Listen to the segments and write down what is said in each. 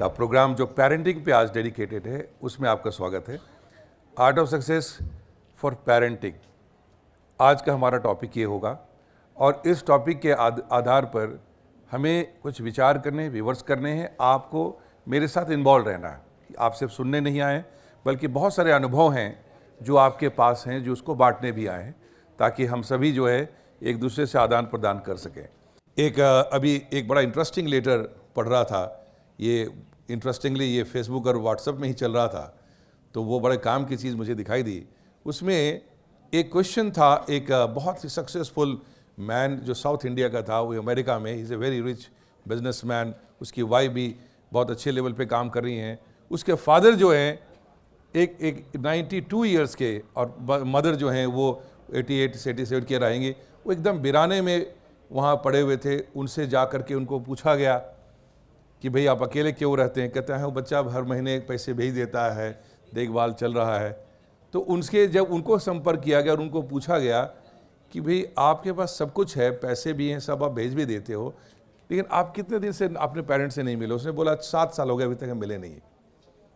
का प्रोग्राम जो पेरेंटिंग पे आज डेडिकेटेड है, उसमें आपका स्वागत है। Art of success for parenting आज का हमारा टॉपिक ये होगा और इस टॉपिक के आधार पर हमें कुछ विचार करने, विमर्श करने हैं। आपको मेरे साथ इन्वॉल्व रहना है। आप सिर्फ सुनने नहीं आए, बल्कि बहुत सारे अनुभव हैं जो आपके पास हैं, जो उसको बांटने भी आए हैं, ताकि हम सभी जो है एक दूसरे से आदान प्रदान कर सकें। अभी एक बड़ा इंटरेस्टिंग लेटर पढ़ रहा था। ये इंटरेस्टिंगली ये फेसबुक और व्हाट्सएप में ही चल रहा था, तो वो बड़े काम की चीज़ मुझे दिखाई दी। उसमें एक क्वेश्चन था, एक बहुत ही सक्सेसफुल मैन जो साउथ इंडिया का था, वो अमेरिका में, is a very rich businessman. उसकी वाइफ भी बहुत अच्छे लेवल पे काम कर रही हैं। उसके फादर जो हैं एक 92 ईयर्स के, और मदर जो हैं वो 88 87 के रहेंगे। वो एकदम वीराने में वहाँ पड़े हुए थे। उनसे जा कर के उनको पूछा गया कि भाई आप अकेले क्यों रहते हैं? कहते हैं वो बच्चा हर महीने पैसे भेज देता है, देखभाल चल रहा है। तो उनके जब उनको संपर्क किया गया और उनको पूछा गया कि भाई आपके पास सब कुछ है, पैसे भी हैं, सब आप भेज भी देते हो, लेकिन आप कितने दिन से अपने पेरेंट्स से नहीं मिले? उसने बोला 7 साल हो गए, अभी तक हम मिले नहीं।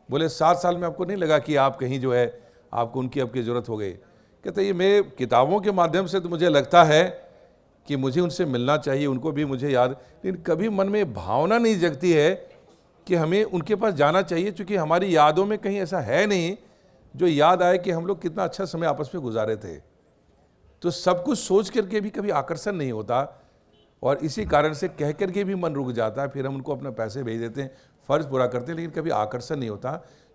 बोले 7 साल में आपको नहीं लगा कि आप कहीं जो है आपको उनकी आपकी ज़रूरत हो गई? कहते ये मैं किताबों के माध्यम से तो मुझे लगता है कि मुझे उनसे मिलना चाहिए, उनको भी मुझे याद, लेकिन कभी मन में भावना नहीं जगती है कि हमें उनके पास जाना चाहिए, क्योंकि हमारी यादों में कहीं ऐसा है नहीं जो याद आए कि हम लोग कितना अच्छा समय आपस में गुजारे थे। तो सब कुछ सोच करके भी कभी आकर्षण नहीं होता, और इसी कारण से कह करके भी मन रुक जाता है। फिर हम उनको अपना पैसे भेज देते हैं, फ़र्ज़ पूरा करते हैं, लेकिन कभी आकर्षण नहीं होता,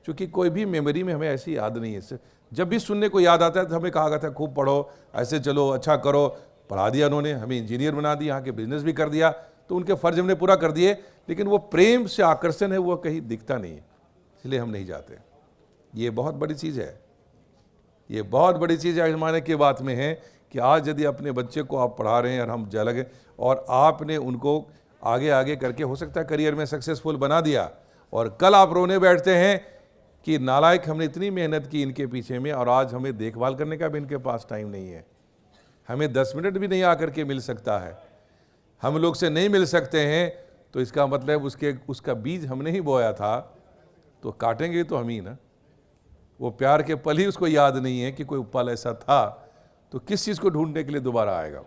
क्योंकि कोई भी मेमोरी में हमें ऐसी याद नहीं है। जब भी सुनने को याद आता है तो हमें कहा गया था खूब पढ़ो, ऐसे चलो, अच्छा करो। पढ़ा दिया उन्होंने, हमें इंजीनियर बना दिया, यहाँ के बिजनेस भी कर दिया, तो उनके फ़र्ज हमने पूरा कर दिए, लेकिन वो प्रेम से आकर्षण है वो कहीं दिखता नहीं है, इसलिए हम नहीं जाते। ये बहुत बड़ी चीज़ है, ये बहुत बड़ी चीज़ है। ज़माने की बात में है कि आज यदि अपने बच्चे को आप पढ़ा रहे हैं और हम लगे, और आपने उनको आगे आगे करके हो सकता है करियर में सक्सेसफुल बना दिया, और कल आप रोने बैठते हैं कि नालायक, हमने इतनी मेहनत की इनके पीछे में, और आज हमें देखभाल करने का भी इनके पास टाइम नहीं है। हमें 10 मिनट भी नहीं आकर के मिल सकता है, हम लोग से नहीं मिल सकते हैं, तो इसका मतलब उसका बीज हमने ही बोया था, तो काटेंगे तो हम ही ना। वो प्यार के पल ही उसको याद नहीं है कि कोई पल ऐसा था, तो किस चीज़ को ढूंढने के लिए दोबारा आएगा?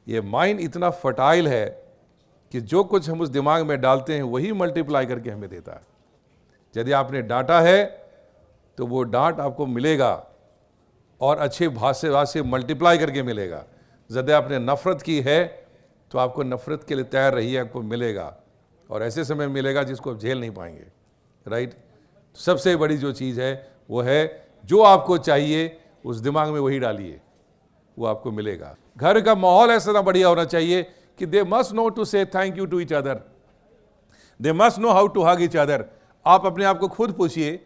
ये माइंड इतना फर्टाइल है कि जो कुछ हम उस दिमाग में डालते हैं वही मल्टीप्लाई करके हमें देता है। यदि आपने डांटा है तो वो डांट आपको मिलेगा, और अच्छे भाषा से मल्टीप्लाई करके मिलेगा। यदि आपने नफ़रत की है तो आपको नफ़रत के लिए तैयार रहिए, आपको मिलेगा, और ऐसे समय मिलेगा जिसको आप झेल नहीं पाएंगे। राइट? सबसे बड़ी जो चीज़ है वो है जो आपको चाहिए उस दिमाग में वही डालिए, वो आपको मिलेगा। घर का माहौल ऐसा बढ़िया होना चाहिए कि they must know to say thank you to each other, they must know how to hug each other. आप अपने आप को खुद पूछिए,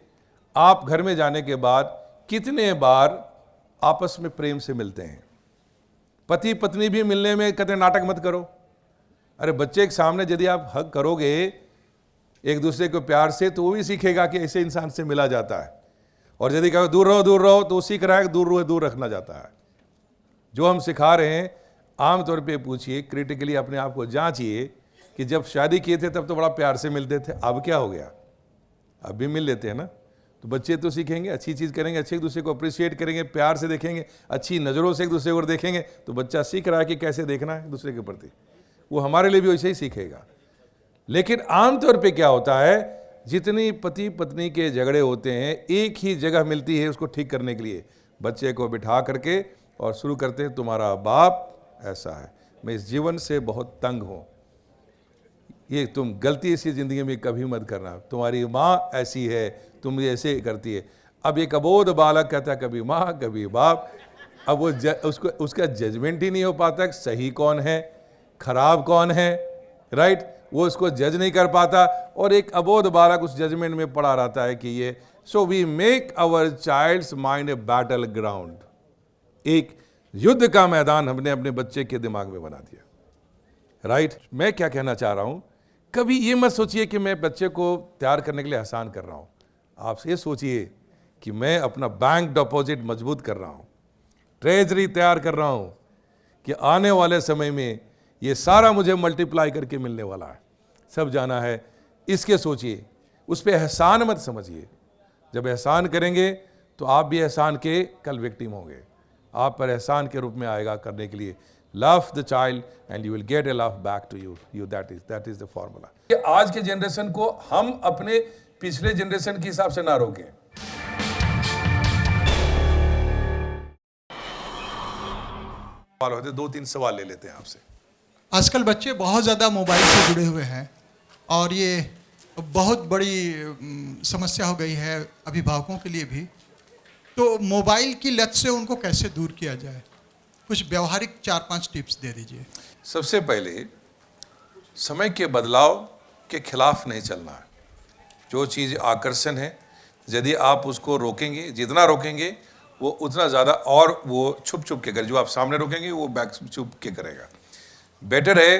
आप घर में जाने के बाद कितने बार आपस में प्रेम से मिलते हैं? पति पत्नी भी मिलने में कहते नाटक मत करो। अरे बच्चे के सामने यदि आप हग करोगे एक दूसरे को प्यार से, तो वो भी सीखेगा कि ऐसे इंसान से मिला जाता है। और यदि कहो दूर रहो, तो वो सीख रहा है कि दूर रखना जाता है। जो हम सिखा रहे हैं, आमतौर पे पूछिए, क्रिटिकली अपने आप को जांचिए कि जब शादी किए थे तब तो बड़ा प्यार से मिलते थे, अब क्या हो गया? अब भी मिल लेते हैं ना। तो बच्चे तो सीखेंगे, अच्छी चीज़ करेंगे, अच्छे एक दूसरे को अप्रिशिएट करेंगे, प्यार से देखेंगे, अच्छी नज़रों से एक दूसरे को देखेंगे, तो बच्चा सीख रहा है कि कैसे देखना है एक दूसरे के प्रति। वो हमारे लिए भी वैसे ही सीखेगा। लेकिन आमतौर पे क्या होता है, जितनी पति पत्नी के झगड़े होते हैं, एक ही जगह मिलती है उसको ठीक करने के लिए। बच्चे को बिठा करके और शुरू करते हैं, तुम्हारा बाप ऐसा है, मैं इस जीवन से बहुत तंग हूँ, ये तुम गलती इसी ज़िंदगी में कभी मत करना, तुम्हारी माँ ऐसी है, तुम ऐसे करती है। अब एक अबोध बालक कहता है कभी माँ कभी बाप। अब वो उसका जजमेंट ही नहीं हो पाता कि सही कौन है, खराब कौन है। राइट? वो उसको जज नहीं कर पाता, और एक अबोध बालक उस जजमेंट में पड़ा रहता है कि ये। So we make our child's mind a battle ground. एक युद्ध का मैदान हमने अपने बच्चे के दिमाग में बना दिया। राइट? मैं क्या कहना चाह रहा हूं, कभी ये मत सोचिए कि मैं बच्चे को तैयार करने के लिए आसान कर रहा हूं। आप ये सोचिए कि मैं अपना बैंक डिपॉजिट मजबूत कर रहा हूं, ट्रेजरी तैयार कर रहा हूं, कि आने वाले समय में ये सारा मुझे मल्टीप्लाई करके मिलने वाला है। सब जाना है इसके सोचिए, उस पर एहसान मत समझिए। जब एहसान करेंगे तो आप भी एहसान के कल विक्टिम होंगे, आप पर एहसान के रूप में आएगा करने के लिए। Love the child and you will get a love back to you that is the formula. आज के जनरेशन को हम अपने पिछले जनरेशन के हिसाब से ना रोकें। सवाल होते, 2-3 सवाल ले लेते हैं आपसे। आजकल बच्चे बहुत ज़्यादा मोबाइल से जुड़े हुए हैं और ये बहुत बड़ी समस्या हो गई है अभिभावकों के लिए भी। तो मोबाइल की लत से उनको कैसे दूर किया जाए? कुछ व्यवहारिक 4-5 टिप्स दे दीजिए। सबसे पहले समय के बदलाव के खिलाफ नहीं चलना है। जो चीज़ आकर्षण है, यदि आप उसको रोकेंगे, जितना रोकेंगे वो उतना ज़्यादा, और वो छुप छुप के करे। जो आप सामने रोकेंगे वो बैक छुप के करेगा। बेटर है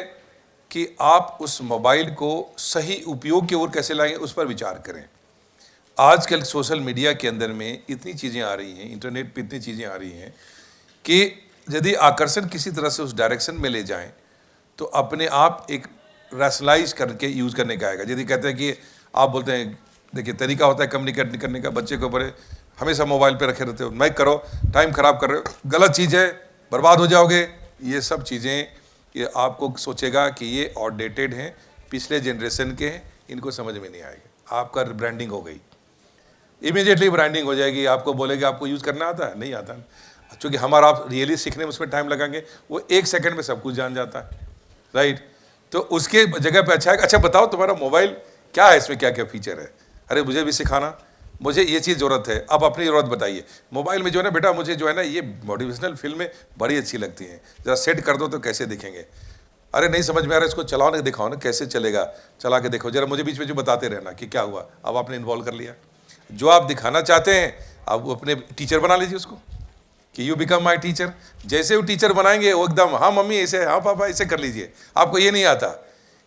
कि आप उस मोबाइल को सही उपयोग की ओर कैसे लाएंगे उस पर विचार करें। आजकल सोशल मीडिया के अंदर में इतनी चीज़ें आ रही हैं, इंटरनेट पे इतनी चीज़ें आ रही हैं कि यदि आकर्षण किसी तरह से उस डायरेक्शन में ले जाएं तो अपने आप एक रैशनलाइज करके यूज़ करने का आएगा। यदि कहते हैं कि आप बोलते हैं, देखिए तरीका होता है कम्युनिकेट करने का, बच्चे को बड़े हमेशा मोबाइल पे रखे रहते हो, मैं करो, टाइम ख़राब कर रहे हो, गलत चीज़ है, बर्बाद हो जाओगे। ये सब चीज़ें ये आपको सोचेगा कि ये आउटडेटेड हैं, पिछले जनरेशन के हैं, इनको समझ में नहीं आएगा। आपका ब्रांडिंग हो गई, इमीडिएटली ब्रांडिंग हो जाएगी। आपको बोलेगा आपको यूज़ करना आता है, नहीं आता। चूँकि हमारा आप रियली सीखने में उसमें टाइम लगाएंगे, वो 1 सेकंड में सब कुछ जान जाता है, राइट। तो उसके जगह पे अच्छा है, अच्छा बताओ तुम्हारा मोबाइल क्या है, इसमें क्या क्या फीचर है, अरे मुझे भी सिखाना, मुझे ये चीज़ ज़रूरत है, अब अपनी ज़रूरत बताइए। मोबाइल में जो है ना बेटा, मुझे जो है ना ये मोटिवेशनल फिल्में बड़ी अच्छी लगती हैं, ज़रा सेट कर दो तो कैसे दिखेंगे। अरे नहीं समझ में आ रहा, इसको चलाओ ना, दिखाओ ना कैसे चलेगा, चला के देखो जरा, मुझे बीच में जो बताते रहना कि क्या हुआ। अब आपने इन्वॉल्व कर लिया जो आप दिखाना चाहते हैं, अब अपने टीचर बना लीजिए उसको कि यू बिकम माई टीचर। जैसे वो टीचर बनाएंगे वो एकदम, हाँ मम्मी ऐसे, हाँ पापा ऐसे कर लीजिए। आपको ये नहीं आता,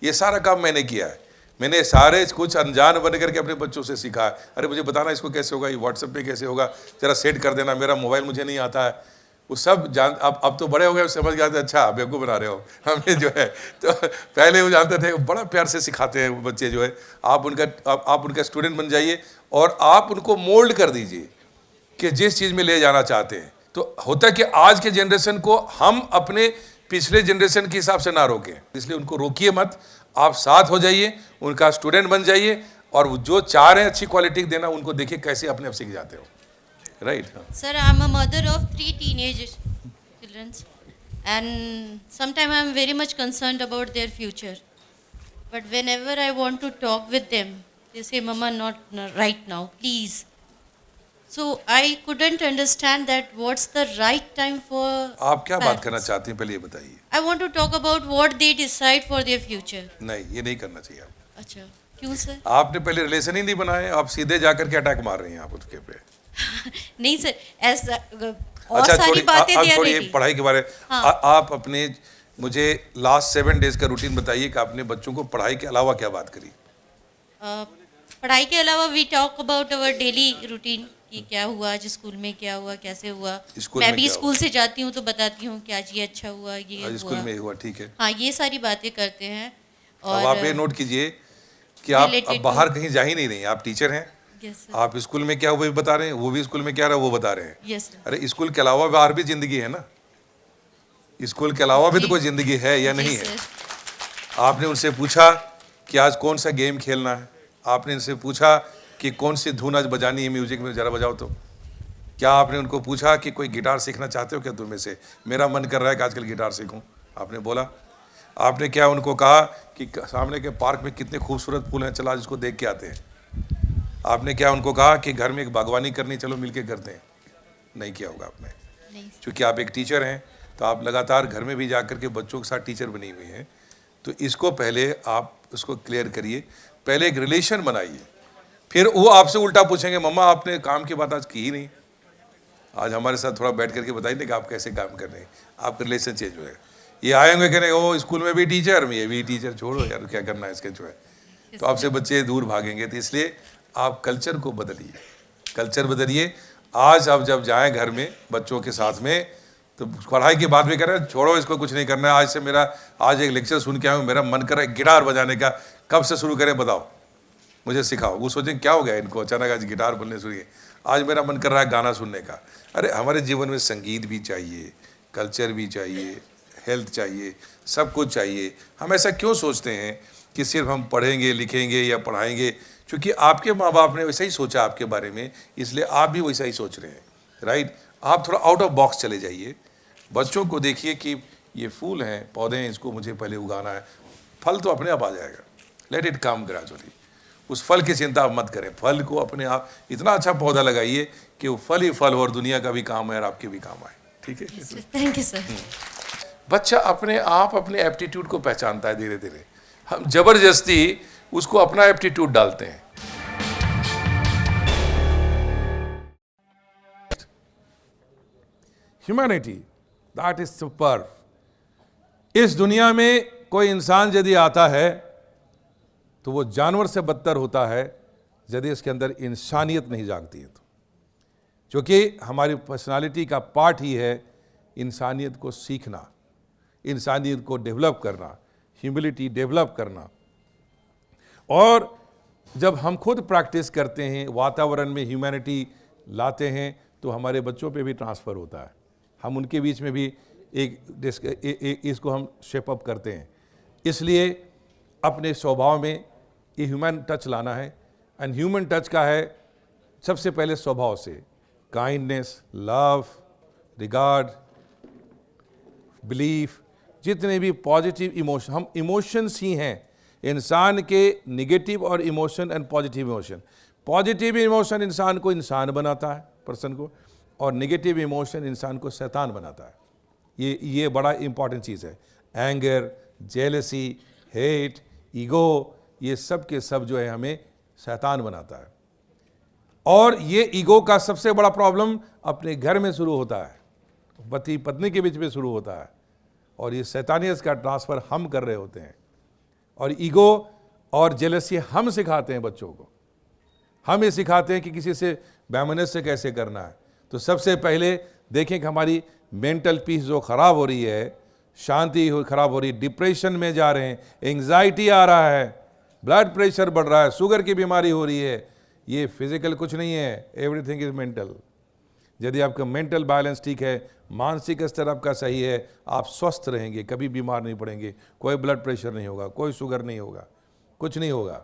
ये सारा काम मैंने किया है, मैंने सारे कुछ अनजान बन करके अपने बच्चों से सीखा है। अरे मुझे बताना इसको कैसे होगा, ये व्हाट्सएप पे कैसे होगा, जरा सेट कर देना, मेरा मोबाइल मुझे नहीं आता है। वो सब जान, अब तो बड़े हो गए, समझ गए, अच्छा बेवकूफ़ बना रहे हो हमें जो है। तो पहले वो जानते थे, बड़ा प्यार से सिखाते हैं बच्चे जो है। आप उनका स्टूडेंट बन जाइए और आप उनको मोल्ड कर दीजिए कि जिस चीज़ में ले जाना चाहते हैं। तो होता है कि आज के जनरेशन को हम अपने पिछले जनरेशन के हिसाब से ना रोकें, इसलिए उनको रोकिए मत, आप साथ हो जाइए, उनका स्टूडेंट बन जाइए, और जो चाह रहे हैं अच्छी क्वालिटी देना, उनको देखिए कैसे अपने आप सीख जाते हो, right. Sir, I'm a mother of 3 teenage children, and sometimes I'm very much concerned about their future. But whenever I want to talk with them, they say, "Mama, not right now, please." So I couldn't understand that what's the right time for. आप क्या बात करना parents. चाहती हैं, पहले ये बताइए। I want to talk about what they decide for their future. नहीं, ये नहीं करना चाहिए आप। अच्छा, क्यों सर? आपने पहले रिलेशन ही नहीं बनाए, आप सीधे जाकर के अटैक मार रही हैं आप उसके पे। नहीं सर, ऐसा और अच्छा सारी बातें they are थोड़ी ready. पढ़ाई के बारे में हाँ. आप अपने मुझे लास्ट 7 डेज का रूटीन बताइए कि आपने बच्चों को पढ़ाई के अलावा क्या बात करी। पढ़ाई के अलावा we talk about our daily routine कि क्या हुआ आज स्कूल में, क्या हुआ, कैसे हुआ। स्कूल मैं में भी क्या स्कूल से जाती हूँ तो बताती हूँ कि आज ये अच्छा हुआ, ये आज स्कूल हुआ। में हुआ, ठीक है। हाँ, ये सारी बातें करते हैं। अब और आप ये नोट कीजिए कि आप related अब बाहर कहीं जा ही नहीं रही, आप टीचर हैं। यस सर, आप स्कूल में क्या हुआ भी बता रहे हैं, वो भी स्कूल में क्या रहा वो बता रहे हैं। यस सर, अरे स्कूल के अलावा बाहर भी जिंदगी है ना, स्कूल के अलावा भी तो जी। कोई जिंदगी है या नहीं जी है। सर। आपने उनसे पूछा कि आज कौन सा गेम खेलना है, आपने उनसे पूछा कि कौन सी धुन आज बजानी है म्यूजिक में, जरा बजाओ तो। क्या आपने उनको पूछा कि कोई गिटार सीखना चाहते हो क्या तुम में से, मेरा मन कर रहा है कि आजकल गिटार सीखूं, आपने बोला। आपने क्या उनको कहा कि सामने के पार्क में कितने खूबसूरत फूल हैं, चला आज इसको देख के आते हैं। आपने क्या उनको कहा कि घर में एक बागवानी करनी, चलो मिलके करते हैं। नहीं किया होगा आपने, नहीं क्योंकि आप एक टीचर हैं तो आप लगातार घर में भी जा कर के बच्चों के साथ टीचर बनी हुई हैं। तो इसको पहले आप उसको क्लियर करिए, पहले एक रिलेशन बनाइए, फिर वो आपसे उल्टा पूछेंगे, मम्मा आपने काम की बात आज की ही नहीं, आज हमारे साथ थोड़ा बैठ करके बताइए कि आप कैसे काम कर रहे हैं, आपका रिलेशन चेंज हो जाएगा। ये आएंगे कह रहे ओ स्कूल में भी टीचर, ये भी टीचर, छोड़ो यार क्या करना है इसके जो है, तो आपसे बच्चे दूर भागेंगे। तो इसलिए आप कल्चर को बदलिए, कल्चर बदलिए। आज आप जब जाएं घर में बच्चों के साथ में तो पढ़ाई की बात भी करें, छोड़ो इसको कुछ नहीं करना है, आज से मेरा आज एक लेक्चर सुन के आया हूँ, मेरा मन कर रहा है गिटार बजाने का, कब से शुरू करें बताओ, मुझे सिखाओ। वो सोचें क्या हो गया इनको, अचानक आज गिटार बोलने सुनिए, आज मेरा मन कर रहा है गाना सुनने का। अरे हमारे जीवन में संगीत भी चाहिए, कल्चर भी चाहिए, हेल्थ चाहिए, सब कुछ चाहिए। हम ऐसा क्यों सोचते हैं कि सिर्फ हम पढ़ेंगे लिखेंगे या पढ़ाएंगे? क्योंकि आपके माँ बाप ने वैसा ही सोचा आपके बारे में, इसलिए आप भी वैसा ही सोच रहे हैं, राइट। आप थोड़ा आउट ऑफ बॉक्स चले जाइए, बच्चों को देखिए कि ये फूल हैं, पौधे हैं, इसको मुझे पहले उगाना है, फल तो अपने आप आ जाएगा, लेट इट कम ग्रेजुअली। उस फल की चिंता आप मत करें, फल को अपने आप इतना अच्छा पौधा लगाइए कि वो फल ही फल हो और दुनिया का भी काम है और आपके भी काम आए, ठीक है। Thank you sir. बच्चा अपने आप अपने एप्टीट्यूड को पहचानता है धीरे धीरे, हम जबरदस्ती उसको अपना एप्टीट्यूड डालते हैं। Humanity, that is super. इस दुनिया में कोई इंसान यदि आता है तो वो जानवर से बदतर होता है यदि इसके अंदर इंसानियत नहीं जागती है तो। क्योंकि हमारी पर्सनालिटी का पार्ट ही है इंसानियत को सीखना, इंसानियत को डेवलप करना, ह्यूमिलिटी डेवलप करना। और जब हम खुद प्रैक्टिस करते हैं, वातावरण में ह्यूमैनिटी लाते हैं, तो हमारे बच्चों पे भी ट्रांसफ़र होता है, हम उनके बीच में भी इसको हम शेप अप करते हैं। इसलिए अपने स्वभाव में ये ह्यूमन टच लाना है। एंड ह्यूमन टच का है सबसे पहले स्वभाव से, काइंडनेस, लव, रिगार्ड, बिलीफ, जितने भी पॉजिटिव इमोशन, हम इमोशंस ही हैं इंसान के, निगेटिव और emotion and positive emotion. Positive emotion इंसान को इंसान बनाता है, पर्सन को, और निगेटिव इमोशन इंसान को शैतान बनाता है। ये बड़ा इंपॉर्टेंट चीज़ है। एंगर, जेलसी, हेट, ईगो, ये सब के सब जो है हमें शैतान बनाता है। और ये ईगो का सबसे बड़ा प्रॉब्लम अपने घर में शुरू होता है, पति पत्नी के बीच में शुरू होता है, और ये शैतानियत का ट्रांसफ़र हम कर रहे होते हैं। और ईगो और जेलसी हम सिखाते हैं बच्चों को, हम ये सिखाते हैं कि किसी से वैमनस्य कैसे करना है। तो सबसे पहले देखें कि हमारी मेंटल पीस जो ख़राब हो रही है, शांति ख़राब हो रही है, डिप्रेशन में जा रहे हैं, एंग्जाइटी आ रहा है, ब्लड प्रेशर बढ़ रहा है, शुगर की बीमारी हो रही है, ये फिजिकल कुछ नहीं है, एवरीथिंग इज मेंटल। यदि आपका मेंटल बैलेंस ठीक है, मानसिक स्तर आपका सही है, आप स्वस्थ रहेंगे, कभी बीमार नहीं पड़ेंगे, कोई ब्लड प्रेशर नहीं होगा, कोई शुगर नहीं होगा, कुछ नहीं होगा।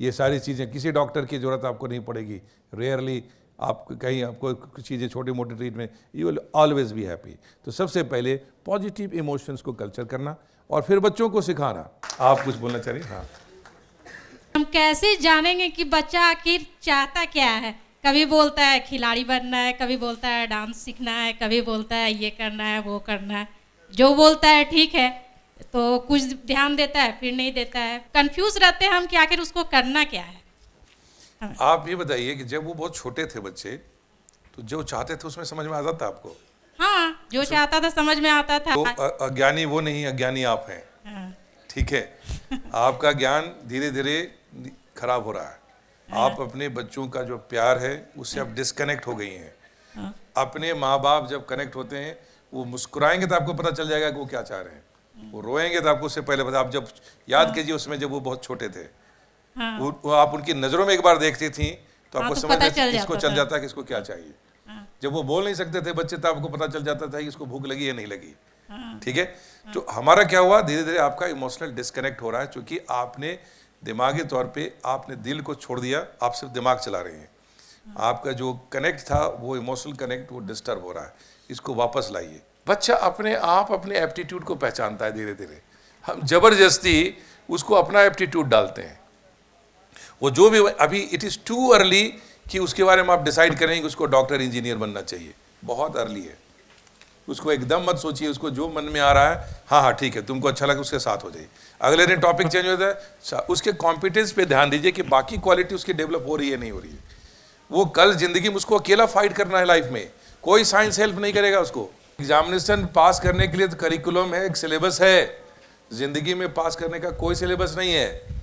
ये सारी चीज़ें, किसी डॉक्टर की ज़रूरत आपको नहीं पड़ेगी। रेयरली आप कहीं आपको कुछ चीज़ें छोटी मोटी treatment, you will always be happy. तो सबसे पहले पॉजिटिव इमोशंस को कल्चर करना और फिर बच्चों को सिखाना। आप कुछ बोलना चाह रही? हाँ। हम कैसे जानेंगे कि बच्चा आखिर चाहता क्या है? कभी बोलता है खिलाड़ी बनना है, कभी बोलता है डांस सीखना है, कभी बोलता है ये करना है वो करना है। जो बोलता है ठीक है तो कुछ ध्यान देता है, फिर नहीं देता है। कंफ्यूज रहते हैं हम कि आखिर उसको करना क्या है। आप ये बताइए कि जब वो बहुत छोटे थे बच्चे, तो जो चाहते थे उसमें समझ में आता था आपको? हाँ, जो चाहता था समझ में आता था। तो अज्ञानी वो नहीं, अज्ञानी आप हैं। हाँ। ठीक है, आपका ज्ञान धीरे धीरे खराब हो रहा है। आप अपने बच्चों का जो प्यार है उससे आप डिस्कनेक्ट हो गई हैं। अपने माँ बाप जब कनेक्ट होते हैं, वो मुस्कुराएंगे तो आपको पता चल जाएगा कि वो क्या चाह रहे हैं, वो रोएंगे तो आपको उससे पहले पता। आप जब याद कीजिए उसमें जब वो बहुत छोटे थे, वो आप उनकी नज़रों में एक बार देखती थी तो आपको समझ में इसको चल जाता है कि इसको क्या चाहिए। जब वो बोल नहीं सकते थे बच्चे, तो आपको पता चल जाता था कि इसको भूख लगी या नहीं लगी। ठीक है, तो हमारा क्या हुआ, धीरे धीरे आपका इमोशनल डिस्कनेक्ट हो रहा है, क्योंकि आपने दिमागी तौर पे आपने दिल को छोड़ दिया, आप सिर्फ दिमाग चला रहे हैं। आपका जो कनेक्ट था, वो इमोशनल कनेक्ट, वो डिस्टर्ब हो रहा है। इसको वापस लाइए। बच्चा अपने आप अपने एप्टीट्यूड को पहचानता है धीरे धीरे, हम जबरदस्ती उसको अपना एप्टीट्यूड डालते हैं। वो जो भी, अभी इट इज़ टू अर्ली कि उसके बारे में आप डिसाइड करें कि उसको डॉक्टर इंजीनियर बनना चाहिए, बहुत अर्ली है। उसको एकदम मत सोचिए, उसको जो मन में आ रहा है, हाँ हाँ ठीक है, तुमको अच्छा लगा, उसके साथ हो जाइए। अगले दिन टॉपिक चेंज होता है, उसके कॉम्पिटेंस पे ध्यान दीजिए कि बाकी क्वालिटी उसकी डेवलप हो रही है नहीं हो रही है। वो कल जिंदगी में उसको अकेला फाइट करना है लाइफ में, कोई साइंस हेल्प नहीं करेगा उसको। एग्जामिनेशन पास करने के लिए तो करिकुलम है, एक सिलेबस है। जिंदगी में पास करने का कोई सिलेबस नहीं है,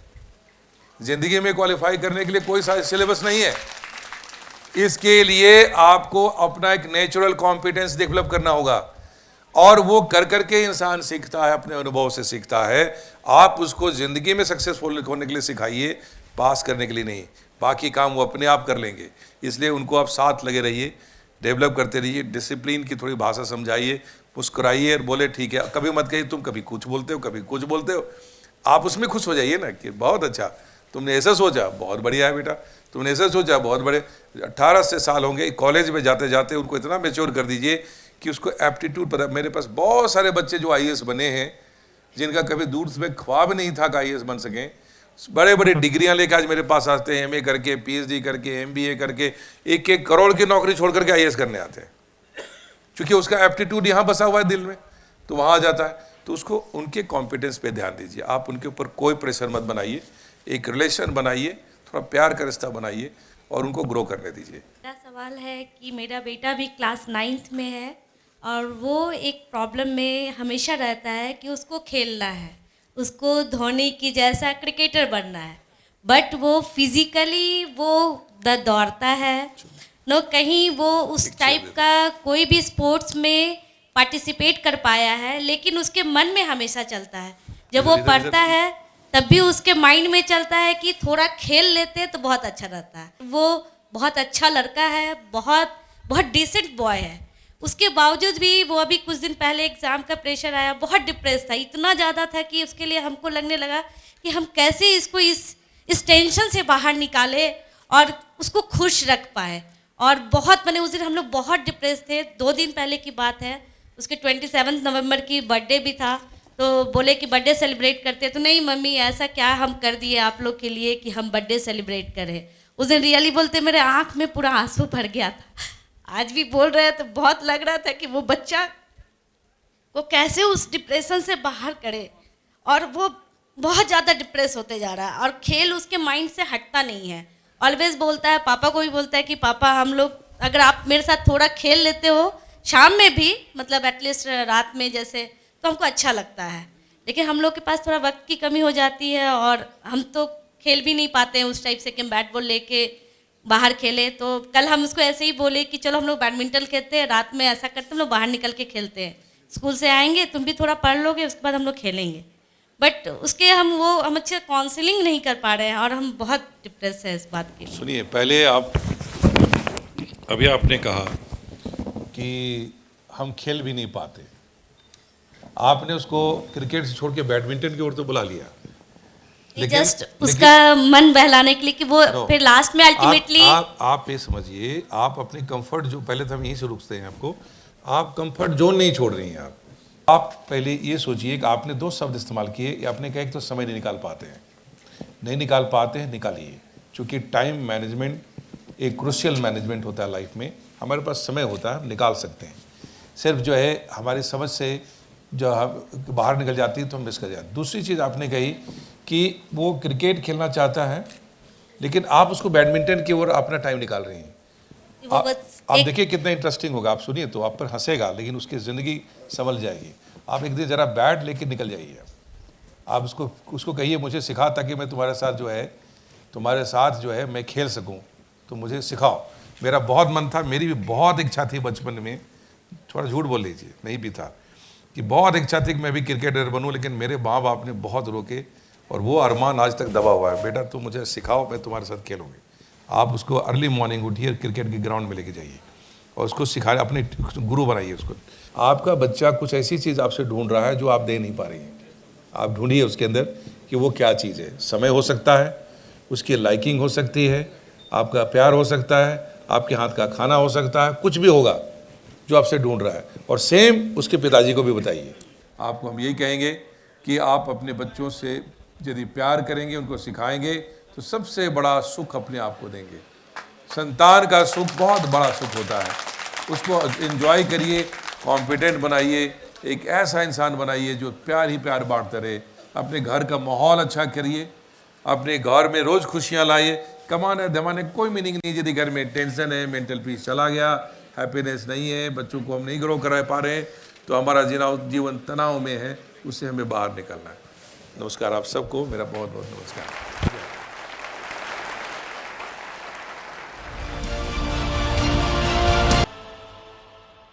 जिंदगी में क्वालिफाई करने के लिए कोई सिलेबस नहीं है। इसके लिए आपको अपना एक नेचुरल कॉम्पिटेंस डेवलप करना होगा, और वो कर करके इंसान सीखता है, अपने अनुभव से सीखता है। आप उसको ज़िंदगी में सक्सेसफुल होने के लिए सिखाइए, पास करने के लिए नहीं, बाकी काम वो अपने आप कर लेंगे। इसलिए उनको आप साथ लगे रहिए, डेवलप करते रहिए, डिसिप्लिन की थोड़ी भाषा समझाइए, मुस्कुराइए और बोले ठीक है। कभी मत कहिए तुम कभी कुछ बोलते हो कभी कुछ बोलते हो, आप उसमें खुश हो जाइए ना कि बहुत अच्छा, तुमने ऐसा सोचा, बहुत बढ़िया है बेटा, तुमने ऐसा सोचा, बहुत बड़े। 18 से साल होंगे, कॉलेज में जाते जाते उनको इतना मैच्योर कर दीजिए कि उसको एप्टीट्यूड पता। मेरे पास बहुत सारे बच्चे जो IAS बने हैं, जिनका कभी दूर से ख्वाब नहीं था कि IAS बन सकें, बड़े बड़े डिग्रियां लेकर आज मेरे पास आते हैं, MA करके, PhD करके, MBA करके, 1-1 करोड़ की नौकरी छोड़ करके IAS करने आते हैं, क्योंकि उसका एप्टीट्यूड यहाँ बसा हुआ है दिल में, तो वहाँ आ जाता है। तो उसको उनके कॉम्पिटेंस पे ध्यान दीजिए, आप उनके ऊपर कोई प्रेशर मत बनाइए, एक रिलेशन बनाइए, थोड़ा प्यार का रिश्ता बनाइए और उनको ग्रो करने दीजिए। मेरा सवाल है कि मेरा बेटा भी क्लास 9th में है और वो एक प्रॉब्लम में हमेशा रहता है कि उसको खेलना है, उसको धोनी की जैसा क्रिकेटर बनना है, बट वो फिजिकली वो दौड़ता है न कहीं वो उस टाइप का कोई भी स्पोर्ट्स में पार्टिसिपेट कर पाया है, लेकिन उसके मन में हमेशा चलता है। जब वो पढ़ता है तब भी उसके माइंड में चलता है कि थोड़ा खेल लेते तो बहुत अच्छा रहता है। वो बहुत अच्छा लड़का है, बहुत बहुत डिसेंट बॉय है। उसके बावजूद भी वो अभी कुछ दिन पहले एग्ज़ाम का प्रेशर आया, बहुत डिप्रेस था, इतना ज़्यादा था कि उसके लिए हमको लगने लगा कि हम कैसे इसको इस टेंशन से बाहर निकाले और उसको खुश रख पाए। और बहुत मैंने उस दिन हम लोग बहुत डिप्रेस थे। 2 दिन पहले की बात है, उसके 27 नवंबर की बर्थडे भी था, तो बोले कि बर्थडे सेलिब्रेट करते हैं। तो नहीं मम्मी, ऐसा क्या हम कर दिए आप लोग के लिए कि हम बर्थडे सेलिब्रेट करें। उस दिन रियली बोलते मेरे आँख में पूरा आंसू भर गया था। आज भी बोल रहे हैं तो बहुत लग रहा था कि वो बच्चा को कैसे उस डिप्रेशन से बाहर करे, और वो बहुत ज़्यादा डिप्रेस होते जा रहा है और खेल उसके माइंड से हटता नहीं है। ऑलवेज बोलता है, पापा को भी बोलता है कि पापा हम लोग अगर आप मेरे साथ थोड़ा खेल लेते हो शाम में भी, मतलब एटलीस्ट रात में जैसे, तो हमको अच्छा लगता है। लेकिन हम लोग के पास थोड़ा वक्त की कमी हो जाती है और हम तो खेल भी नहीं पाते हैं उस टाइप से कि हम बैट बॉल लेके बाहर खेले। तो कल हम उसको ऐसे ही बोले कि चलो हम लोग बैडमिंटन खेलते हैं, रात में ऐसा करते हम लोग बाहर निकल के खेलते हैं, स्कूल से आएंगे तुम भी थोड़ा पढ़ लोगे, उसके बाद हम लोग खेलेंगे। बट उसके हम अच्छे काउंसलिंग नहीं कर पा रहे हैं और हम बहुत डिप्रेस है इस बात के लिए। सुनिए, पहले अभी आपने कहा कि हम खेल भी नहीं पाते, आपने उसको क्रिकेट से छोड़ के बैडमिंटन की ओर तो बुला लिया, जस्ट उसका मन बहलाने के लिए कि वो फिर लास्ट में अल्टीमेटली आप ये समझिए, आप अपनी कंफर्ट जो, पहले तो हम यहीं से रुकते हैं आपको, आप कंफर्ट जोन नहीं छोड़ रही हैं। आप पहले ये सोचिए कि आपने 2 शब्द इस्तेमाल किए, आपने कहा कि तो समय नहीं निकाल पाते हैं, नहीं निकाल पाते हैं, निकालिए। चूँकि टाइम मैनेजमेंट एक क्रूशियल मैनेजमेंट होता है लाइफ में, हमारे पास समय होता है, हम निकाल सकते हैं। सिर्फ जो है हमारी समझ से जो हम बाहर निकल जाती है तो हम मिस कर जाते हैं। दूसरी चीज़ आपने कही कि वो क्रिकेट खेलना चाहता है, लेकिन आप उसको बैडमिंटन की ओर अपना टाइम निकाल रही हैं। आप देखिए कितना इंटरेस्टिंग होगा, आप सुनिए तो आप पर हंसेगा, लेकिन उसकी ज़िंदगी संभल जाएगी। आप एक दिन ज़रा बैट लेके निकल जाइए, आप उसको कहिए मुझे सिखा, ताकि मैं तुम्हारे साथ जो है मैं खेल सकूं, तो मुझे सिखाओ। मेरा बहुत मन था, मेरी भी बहुत इच्छा थी बचपन में, थोड़ा झूठ बोल लीजिए, नहीं भी था, कि बहुत इच्छा थी कि मैं भी क्रिकेटर बनूं, लेकिन मेरे माँ बाप ने बहुत रोके और वो अरमान आज तक दबा हुआ है। बेटा तुम मुझे सिखाओ, मैं तुम्हारे साथ खेलूँगी। आप उसको अर्ली मॉर्निंग उठिए, क्रिकेट के ग्राउंड में लेके जाइए और उसको सिखाए, अपने गुरु बनाइए उसको। आपका बच्चा कुछ ऐसी चीज़ आपसे ढूंढ रहा है जो आप दे नहीं पा रही हैं, आप ढूंढिए उसके अंदर कि वो क्या चीज़ है। समय हो सकता है, उसकी लाइकिंग हो सकती है, आपका प्यार हो सकता है, आपके हाथ का खाना हो सकता है, कुछ भी होगा जो आपसे ढूंढ रहा है। और सेम उसके पिताजी को भी बताइए। आपको हम यही कहेंगे कि आप अपने बच्चों से यदि प्यार करेंगे, उनको सिखाएंगे, तो सबसे बड़ा सुख अपने आप को देंगे। संतान का सुख बहुत बड़ा सुख होता है, उसको एंजॉय करिए, कॉम्पिटेंट बनाइए, एक ऐसा इंसान बनाइए जो प्यार ही प्यार बांटते रहे। अपने घर का माहौल अच्छा करिए, अपने घर में रोज़ खुशियाँ लाइए। कमाने धमाने कोई मीनिंग नहीं यदि घर में टेंशन है, मेंटल पीस चला गया, हैप्पीनेस नहीं है, बच्चों को हम नहीं ग्रो करा पा रहे हैं, तो हमारा जीवन तनाव में है, उससे हमें बाहर निकलना है। नमस्कार आप सबको, मेरा बहुत बहुत नमस्कार।